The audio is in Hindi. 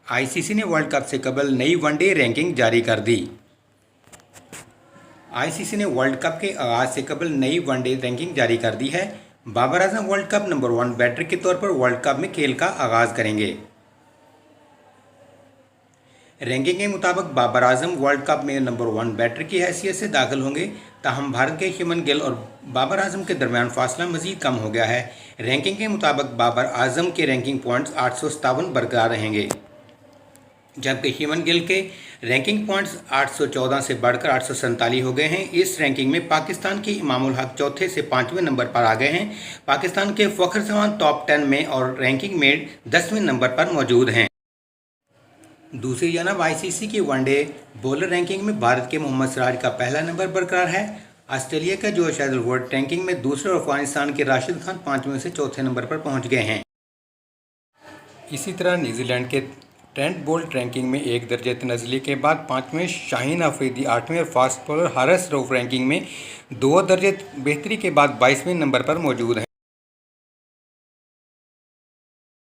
आईसीसी ने वर्ल्ड कप से कबल नई वनडे रैंकिंग जारी कर दी। आईसीसी ने वर्ल्ड कप के आगाज से कबल नई वनडे रैंकिंग जारी कर दी है। Babar Azam world cup number 1 batter के तौर पर वर्ल्ड कप में खेल का आगाज करेंगे। रैंकिंग के मुताबिक बाबर आजम वर्ल्ड कप में नंबर 1 बैटर की हैसियत से दाखिल होंगे। ताहम भारत के शुभमन गिल और बाबर आजम के दरमियान फासला मजीद कम हो गया है। रैंकिंग के मुताबिक बाबर आजम के रैंकिंग पॉइंट्स 857 बरकरार रहेंगे, जबकि शुभमन गिल के रैंकिंग पॉइंट्स 814 से बढ़कर 847 हो गए हैं। इस रैंकिंग में पाकिस्तान के इमामुल हक चौथे से 5वें नंबर पर आ गए हैं। पाकिस्तान के फखर जमान टॉप 10 में और रैंकिंग में 10वें नंबर पर मौजूद हैं। दूसरी जानब आईसीसी की वनडे बॉलर रैंकिंग में भारत के मोहम्मद सिराज का पहला नंबर बरकरार है। ऑस्ट्रेलिया का जोश हेजलवुड रैंकिंग में दूसरे और अफगानिस्तान के राशिद खान 5वें से चौथे नंबर पर पहुंच गए हैं। इसी तरह न्यूजीलैंड के ट्रेंट बोल्ट रैंकिंग में एक दर्जे तनज़ली के बाद 5वें, शाहीन अफरीदी 8वें और fast bowler Haris Rauf ranking में 2 दर्जे बेहतरी के बाद 22वें नंबर पर मौजूद हैं।